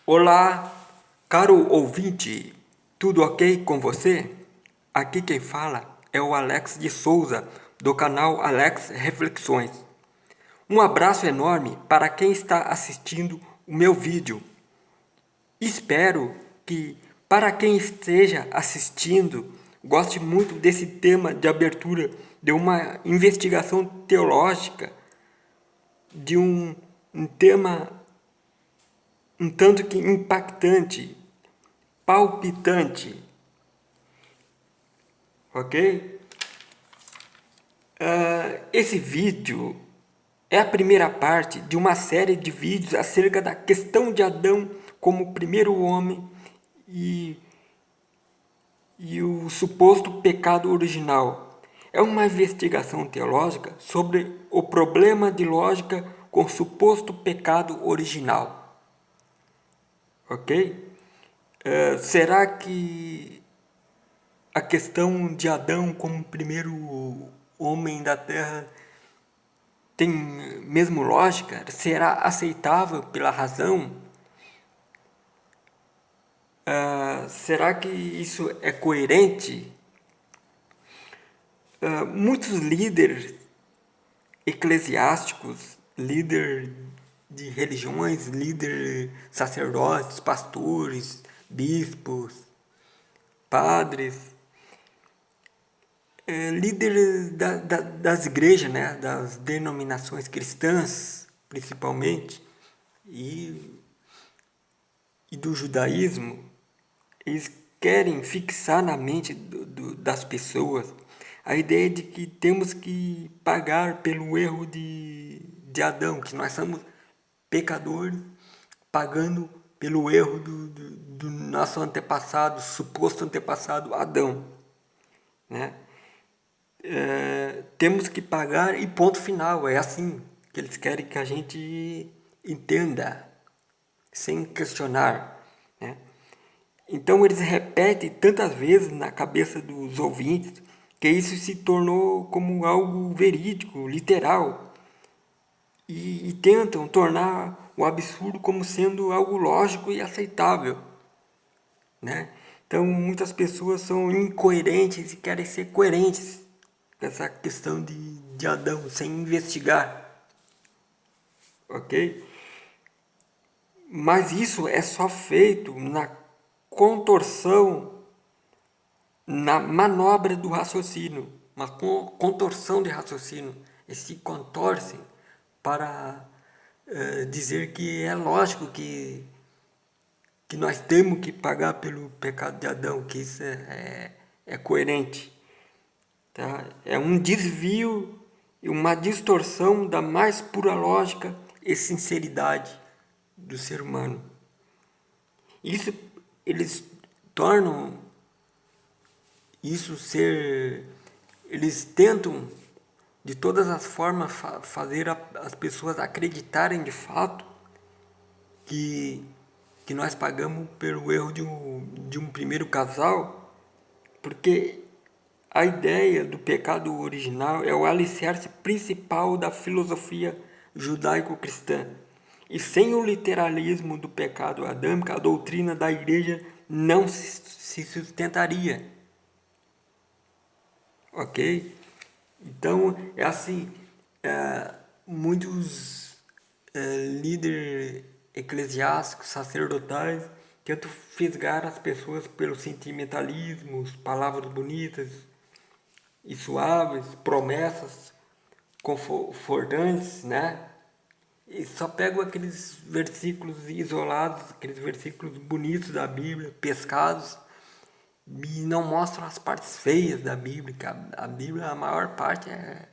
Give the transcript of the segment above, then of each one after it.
Olá, caro ouvinte, tudo ok com você? Aqui quem fala é o Alex de Souza, do canal Alex Reflexões. Um abraço enorme para quem está assistindo o meu vídeo. Espero que, para quem esteja assistindo, goste muito desse tema de abertura de uma investigação teológica, de um tema um tanto que impactante, palpitante, ok? Esse vídeo é a primeira parte de uma série de vídeos acerca da questão de Adão como primeiro homem e, e o suposto pecado original. É uma investigação teológica sobre o problema de lógica com o suposto pecado original, ok? Será que a questão de Adão como primeiro homem da Terra tem mesmo lógica? Será aceitável pela razão? Será que isso é coerente? Muitos líderes eclesiásticos, líderes de religiões, líderes sacerdotes, pastores, bispos, padres, líderes das igrejas, né, das denominações cristãs, principalmente, e, e do judaísmo, eles querem fixar na mente das pessoas a ideia de que temos que pagar pelo erro de Adão, que nós somos pecadores pagando pelo erro do nosso antepassado, suposto antepassado Adão, né? Temos que pagar e ponto final. É assim que eles querem que a gente entenda, sem questionar, né? Então eles repetem tantas vezes na cabeça dos ouvintes que isso se tornou como algo verídico, literal, e tentam tornar o absurdo como sendo algo lógico e aceitável, né? Então muitas pessoas são incoerentes e querem ser coerentes com essa questão de Adão, sem investigar, ok? Mas isso é só feito na contorção, na manobra do raciocínio, uma contorção de raciocínio. Eles se contorcem para dizer que é lógico que nós temos que pagar pelo pecado de Adão, que isso é coerente. Tá? É um desvio e uma distorção da mais pura lógica e sinceridade do ser humano. Isso eles tornam isso ser, eles tentam de todas as formas fazer as pessoas acreditarem de fato que nós pagamos pelo erro de um primeiro casal, porque a ideia do pecado original é o alicerce principal da filosofia judaico-cristã. E sem o literalismo do pecado adâmico, a doutrina da igreja não se sustentaria. Ok? Então, é assim, muitos líderes eclesiásticos, sacerdotais, tentam fisgar as pessoas pelo sentimentalismo, palavras bonitas e suaves, promessas confortantes, né? E só pego aqueles versículos isolados, aqueles versículos bonitos da Bíblia, pescados, e não mostram as partes feias da Bíblia, que a Bíblia, a maior parte é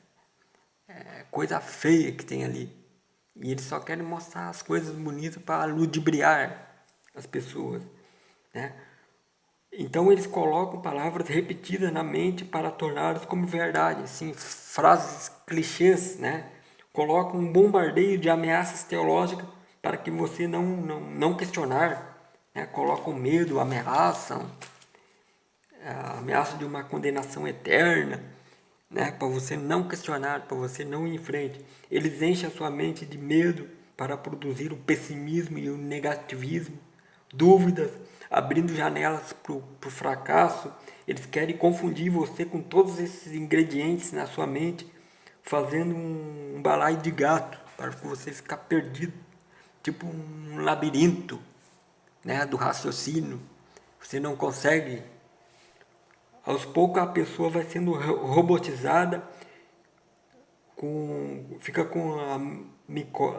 coisa feia que tem ali. E eles só querem mostrar as coisas bonitas para ludibriar as pessoas, né? Então eles colocam palavras repetidas na mente para torná-las como verdade, assim, frases clichês, né? Colocam um bombardeio de ameaças teológicas para que você não questionar, né? Colocam medo, ameaçam, a ameaça de uma condenação eterna, né? Para você não questionar, para você não ir em frente. Eles enchem a sua mente de medo para produzir o pessimismo e o negativismo, dúvidas, abrindo janelas para o fracasso. Eles querem confundir você com todos esses ingredientes na sua mente, fazendo um balaio de gato para você ficar perdido, tipo um labirinto, né, do raciocínio. Você não consegue. Aos poucos a pessoa vai sendo robotizada, fica com a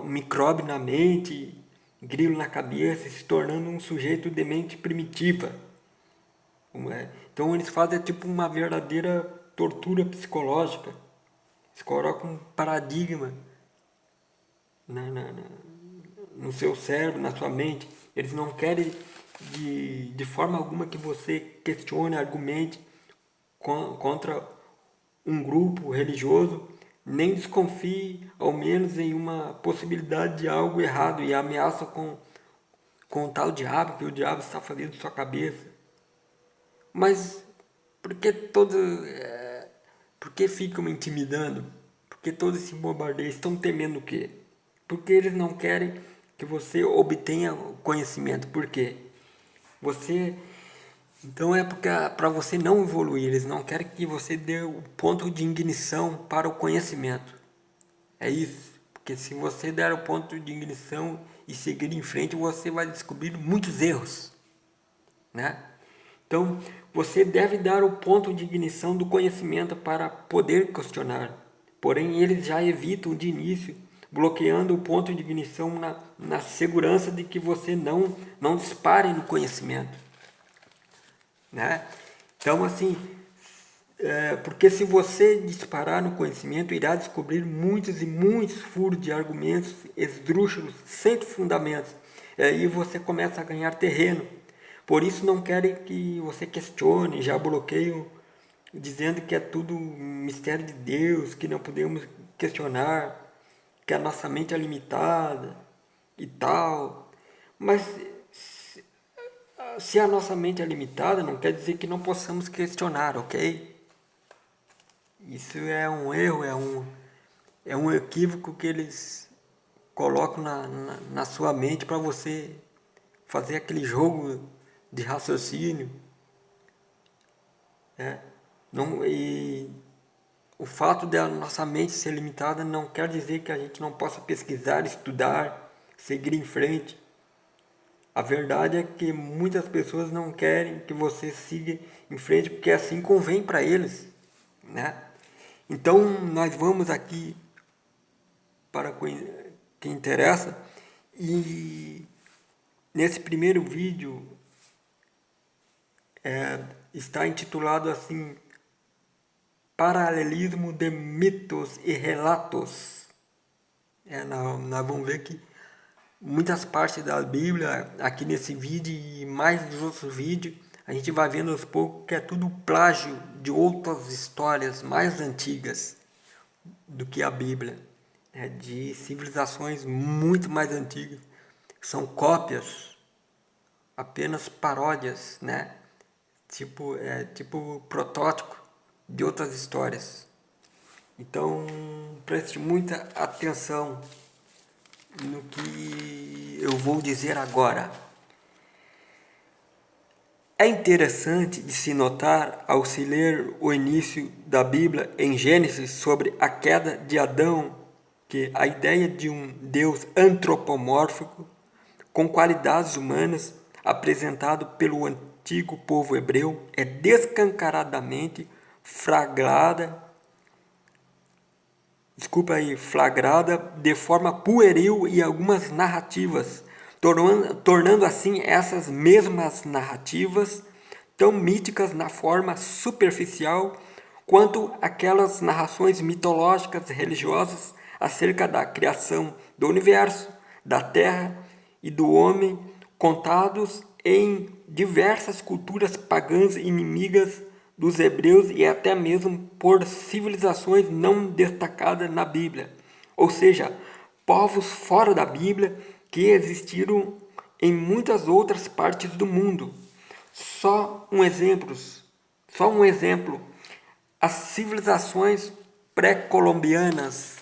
micróbio na mente, grilo na cabeça, se tornando um sujeito de mente primitiva. Então eles fazem tipo uma verdadeira tortura psicológica. Eles colocam um paradigma no seu cérebro, na sua mente. Eles não querem de forma alguma que você questione, argumente contra um grupo religioso, nem desconfie ao menos em uma possibilidade de algo errado e ameaça com o tal diabo, que o diabo está fazendo sua cabeça. Mas por que por que ficam intimidando? Por que todo esse bombardeio? Estão temendo o quê? Porque eles não querem que você obtenha conhecimento. Por quê? Então é para você não evoluir. Eles não querem que você dê o ponto de ignição para o conhecimento. É isso. Porque se você der o ponto de ignição e seguir em frente, você vai descobrir muitos erros, né? Então, você deve dar o ponto de ignição do conhecimento para poder questionar. Porém, eles já evitam de início, bloqueando o ponto de ignição na segurança de que você não dispare no conhecimento, né? Então, assim, porque se você disparar no conhecimento, irá descobrir muitos e muitos furos de argumentos esdrúxulos, sem fundamentos. E aí você começa a ganhar terreno. Por isso não querem que você questione, já bloqueiam, dizendo que é tudo mistério de Deus, que não podemos questionar, que a nossa mente é limitada e tal. Mas se a nossa mente é limitada, não quer dizer que não possamos questionar, ok? Isso é um erro, é um equívoco que eles colocam na sua mente para você fazer aquele jogo de raciocínio, né? Não, e o fato da nossa mente ser limitada não quer dizer que a gente não possa pesquisar, estudar, seguir em frente. A verdade é que muitas pessoas não querem que você siga em frente porque assim convém para eles, né? Então nós vamos aqui para quem interessa e nesse primeiro vídeo está intitulado assim Paralelismo de mitos e relatos. Nós vamos ver que muitas partes da Bíblia aqui nesse vídeo e mais dos outros vídeos a gente vai vendo aos poucos que é tudo plágio de outras histórias mais antigas do que a Bíblia, né? De civilizações muito mais antigas, são cópias, apenas paródias, né? Tipo protótipo de outras histórias. Então preste muita atenção no que eu vou dizer agora. É interessante de se notar, ao se ler o início da Bíblia em Gênesis sobre a queda de Adão, que a ideia de um Deus antropomórfico, com qualidades humanas, apresentado pelo antigo povo hebreu, é descancaradamente flagrada de forma pueril em algumas narrativas, tornando assim essas mesmas narrativas tão míticas na forma superficial quanto aquelas narrações mitológicas religiosas acerca da criação do universo, da terra e do homem, contados em diversas culturas pagãs inimigas dos hebreus e até mesmo por civilizações não destacadas na Bíblia, ou seja, povos fora da Bíblia que existiram em muitas outras partes do mundo. Só um exemplo, as civilizações pré-colombianas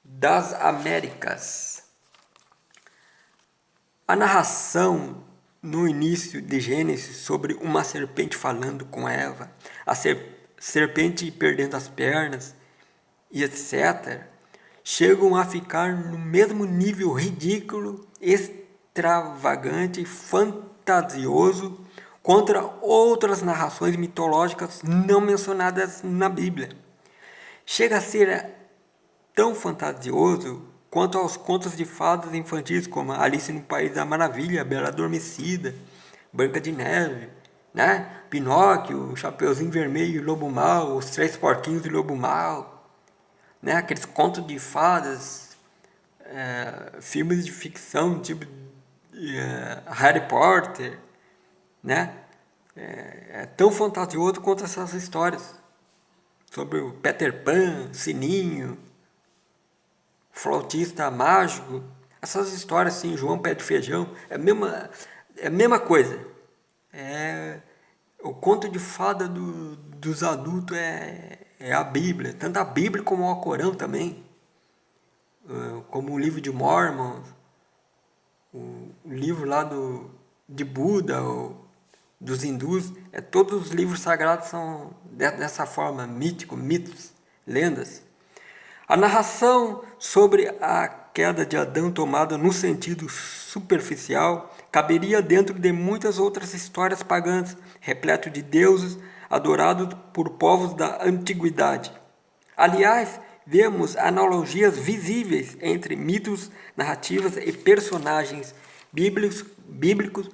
das Américas. A narração no início de Gênesis sobre uma serpente falando com Eva, a serpente perdendo as pernas e etc., chegam a ficar no mesmo nível ridículo, extravagante, fantasioso contra outras narrações mitológicas não mencionadas na Bíblia. Chega a ser tão fantasioso quanto aos contos de fadas infantis como Alice no País da Maravilha, Bela Adormecida, Branca de Neve, né? Pinóquio, Chapeuzinho Vermelho e Lobo Mau, Os Três Porquinhos e Lobo Mau, né? Aqueles contos de fadas, filmes de ficção tipo Harry Potter, né? É tão fantasioso quanto essas histórias sobre o Peter Pan, Sininho, Flautista Mágico, essas histórias assim, João Pé de Feijão, é a mesma coisa. O conto de fada dos adultos é a Bíblia, tanto a Bíblia como o Alcorão também, como o livro de Mormon, o livro lá de Buda, dos hindus, todos os livros sagrados são dessa forma, mitos, lendas. A narração sobre a queda de Adão tomada no sentido superficial caberia dentro de muitas outras histórias pagãs, repleto de deuses adorados por povos da antiguidade. Aliás, vemos analogias visíveis entre mitos, narrativas e personagens bíblicos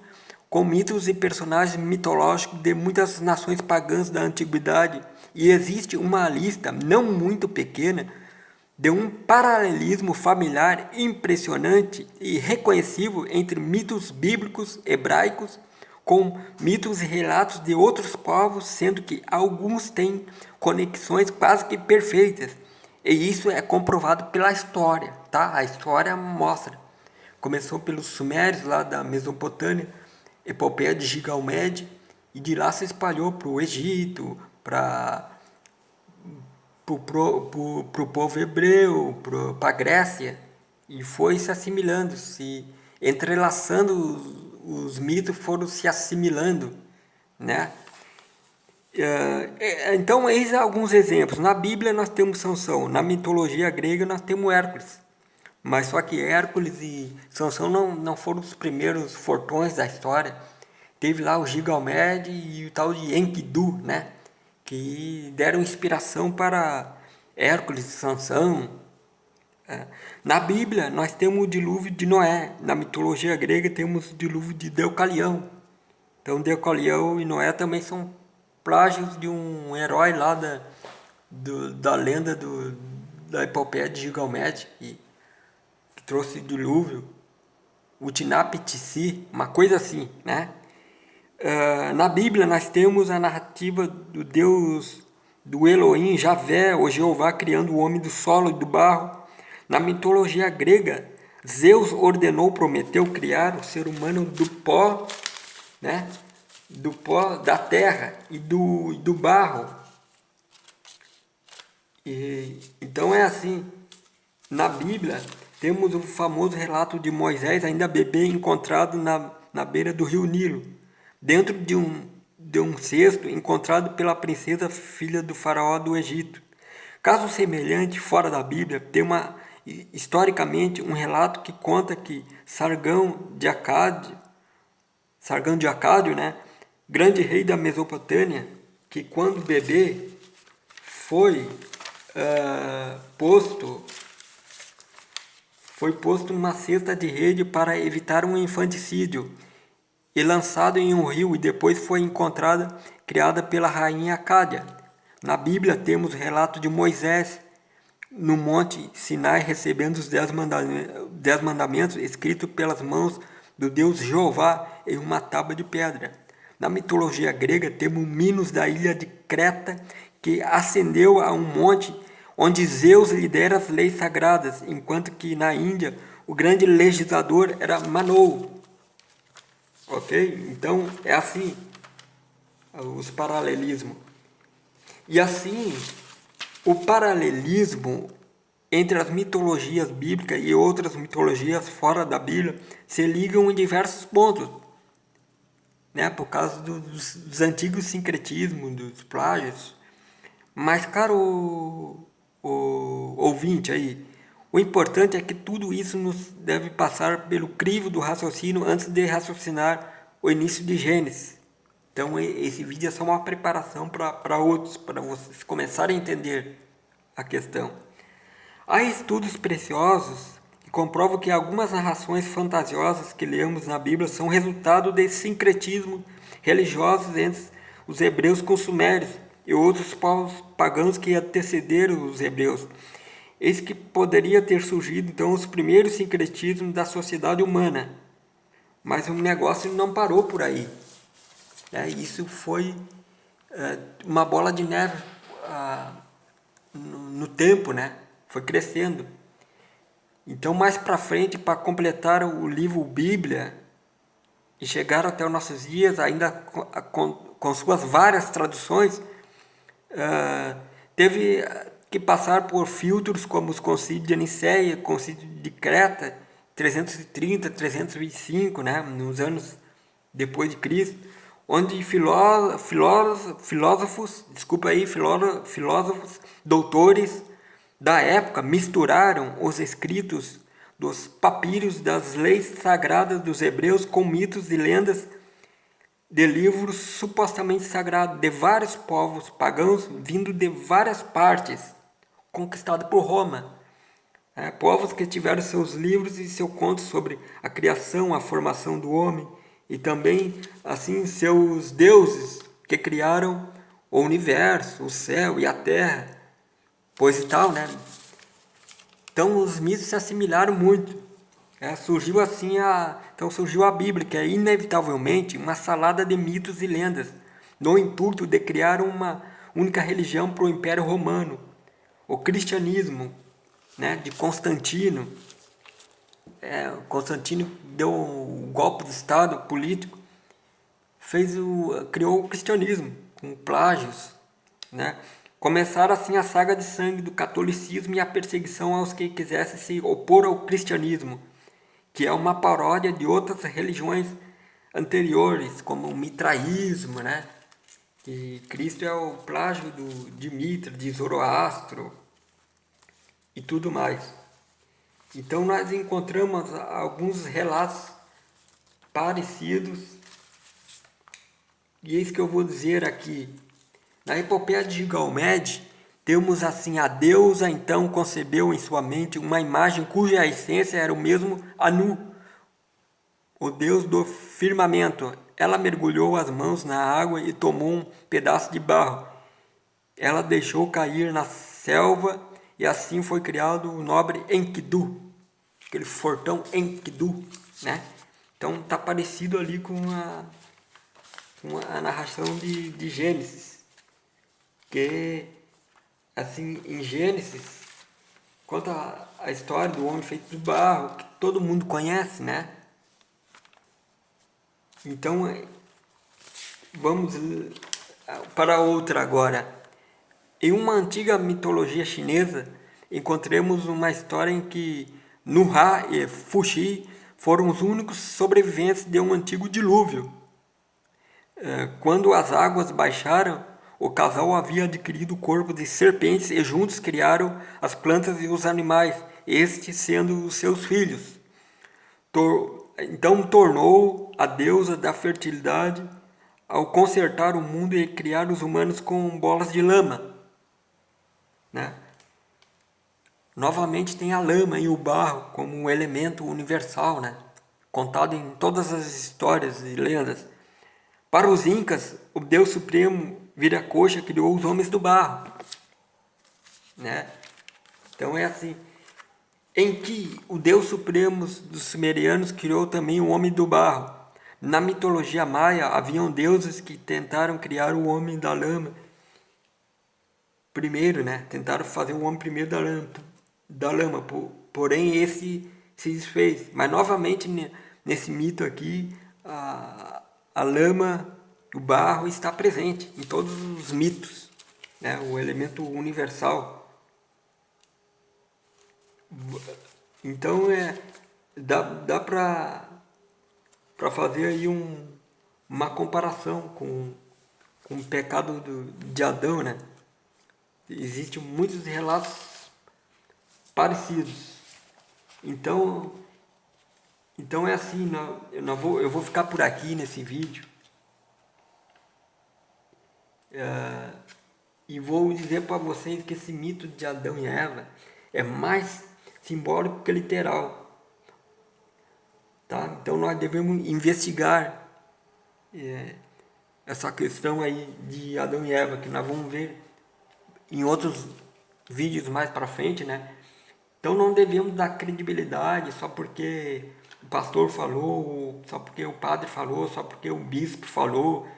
com mitos e personagens mitológicos de muitas nações pagãs da antiguidade, e existe uma lista não muito pequena de um paralelismo familiar impressionante e reconhecível entre mitos bíblicos hebraicos com mitos e relatos de outros povos, sendo que alguns têm conexões quase que perfeitas. E isso é comprovado pela história, tá? A história mostra. Começou pelos sumérios lá da Mesopotâmia, epopeia de Gilgamesh, e de lá se espalhou para o Egito, para o povo hebreu, para a Grécia, e foi se assimilando, se entrelaçando, os mitos foram se assimilando, né? Então, eis alguns exemplos. Na Bíblia nós temos Sansão, na mitologia grega nós temos Hércules, mas só que Hércules e Sansão não foram os primeiros fortões da história. Teve lá o Gilgamesh e o tal de Enkidu, né? Que deram inspiração para Hércules e Sansão. Na Bíblia, nós temos o dilúvio de Noé. Na mitologia grega, temos o dilúvio de Deucalião. Então, Deucalião e Noé também são plágios de um herói lá da lenda da epopeia de Gilgamesh, que trouxe o dilúvio, Utnapishtim, uma coisa assim, né? Na Bíblia nós temos a narrativa do Deus, do Elohim, Javé, ou Jeová, criando o homem do solo e do barro. Na mitologia grega, Zeus ordenou Prometeu criar o ser humano do pó, né? Do pó da terra e do barro. Então é assim, na Bíblia temos o famoso relato de Moisés ainda bebê encontrado na beira do rio Nilo, dentro de um cesto encontrado pela princesa filha do faraó do Egito. Caso semelhante, fora da Bíblia, tem historicamente um relato que conta que Sargão de Acádio, né, grande rei da Mesopotâmia, que quando bebê foi posto numa cesta de rede para evitar um infanticídio e lançado em um rio, e depois foi encontrada, criada pela rainha Acádia. Na Bíblia temos o relato de Moisés no monte Sinai recebendo os 10 mandamentos escritos pelas mãos do Deus Jeová em uma tábua de pedra. Na mitologia grega temos Minos da ilha de Creta, que ascendeu a um monte onde Zeus lidera as leis sagradas, enquanto que na Índia o grande legislador era Manu. Ok? Então é assim os paralelismos. E assim, o paralelismo entre as mitologias bíblicas e outras mitologias fora da Bíblia se ligam em diversos pontos. né? Por causa dos antigos sincretismos, dos plágios. Mas, caro o ouvinte aí, o importante é que tudo isso nos deve passar pelo crivo do raciocínio antes de raciocinar o início de Gênesis. Então, esse vídeo é só uma preparação para outros, para vocês começarem a entender a questão. Há estudos preciosos que comprovam que algumas narrações fantasiosas que lemos na Bíblia são resultado de sincretismo religiosos entre os hebreus com os sumérios e outros povos pagãos que antecederam os hebreus. Eis que poderia ter surgido então os primeiros sincretismos da sociedade humana. Mas o negócio não parou por aí. Isso foi uma bola de neve no tempo, né? Foi crescendo. Então, mais para frente, para completar o livro Bíblia e chegar até os nossos dias, ainda com suas várias traduções, teve que passar por filtros como os concílios de Nicéia, concílio de Creta, 330, 325, né, nos anos depois de Cristo, onde filósofos, doutores da época misturaram os escritos dos papiros das leis sagradas dos hebreus com mitos e lendas de livros supostamente sagrados de vários povos pagãos vindo de várias partes, conquistados por Roma. Povos que tiveram seus livros e seu conto sobre a criação, a formação do homem e também assim seus deuses que criaram o universo, o céu e a terra, pois e tal, né? Então os mitos se assimilaram muito. Então surgiu a Bíblia, que é inevitavelmente uma salada de mitos e lendas, no intuito de criar uma única religião para o Império Romano. O cristianismo, né, de Constantino. Constantino deu um golpe de Estado político, criou o cristianismo, com plágios, né? Começaram assim a saga de sangue do catolicismo e a perseguição aos que quisessem se opor ao cristianismo, que é uma paródia de outras religiões anteriores, como o mitraísmo, né? Que Cristo é o plágio de Mitra, de Zoroastro e tudo mais. Então nós encontramos alguns relatos parecidos, e eis que eu vou dizer aqui. Na epopeia de Gilgamesh, temos assim: a deusa então concebeu em sua mente uma imagem cuja essência era o mesmo Anu, o deus do firmamento. Ela mergulhou as mãos na água e tomou um pedaço de barro. Ela deixou cair na selva e assim foi criado o nobre Enkidu, aquele fortão Enkidu, né? Então está parecido ali com a narração de Gênesis, que assim em Gênesis conta a história do homem feito de barro, que todo mundo conhece, né? Então vamos para outra agora. Em uma antiga mitologia chinesa, encontramos uma história em que Nuha e Fuxi foram os únicos sobreviventes de um antigo dilúvio. Quando as águas baixaram, o casal havia adquirido o corpo de serpentes e juntos criaram as plantas e os animais, estes sendo os seus filhos. Então tornou a deusa da fertilidade ao consertar o mundo e criar os humanos com bolas de lama, né? Novamente tem a lama e o barro como um elemento universal, né? Contado em todas as histórias e lendas. Para os incas, o Deus Supremo Viracocha criou os homens do barro, né? Então é assim, em que o Deus Supremo dos sumerianos criou também o homem do barro. Na mitologia maia, haviam deuses que tentaram criar o homem da lama primeiro, né? Tentaram fazer o homem primeiro da lama, porém esse se desfez. Mas novamente nesse mito aqui, a lama, o barro está presente em todos os mitos, né? O elemento universal. Então dá para fazer aí uma comparação com o pecado de Adão, né? Existem muitos relatos parecidos. Então, é assim, eu vou ficar por aqui nesse vídeo. E vou dizer para vocês que esse mito de Adão e Eva é mais simbólico que literal. Tá? Então nós devemos investigar essa questão aí de Adão e Eva, que nós vamos ver em outros vídeos mais para frente, né? Então não devemos dar credibilidade só porque o pastor falou, só porque o padre falou, só porque o bispo falou,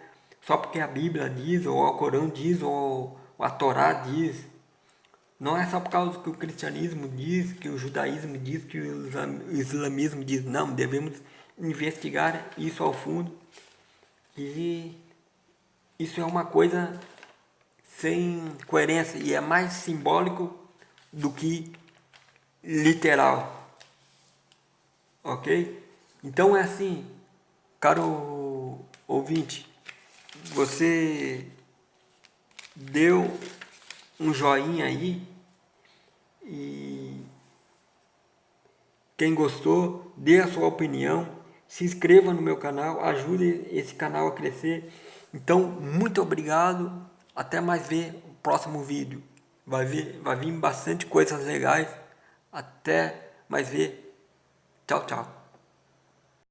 só porque a Bíblia diz, ou o Corão diz, ou a Torá diz. Não é só por causa que o cristianismo diz, que o judaísmo diz, que o islamismo diz. Não, devemos investigar isso ao fundo. E isso é uma coisa sem coerência e é mais simbólico do que literal. Ok? Então é assim, caro ouvinte, você deu um joinha aí e quem gostou, dê a sua opinião, se inscreva no meu canal, ajude esse canal a crescer. Então, muito obrigado, até mais ver o próximo vídeo. Vai vir bastante coisas legais. Até mais ver. Tchau, tchau.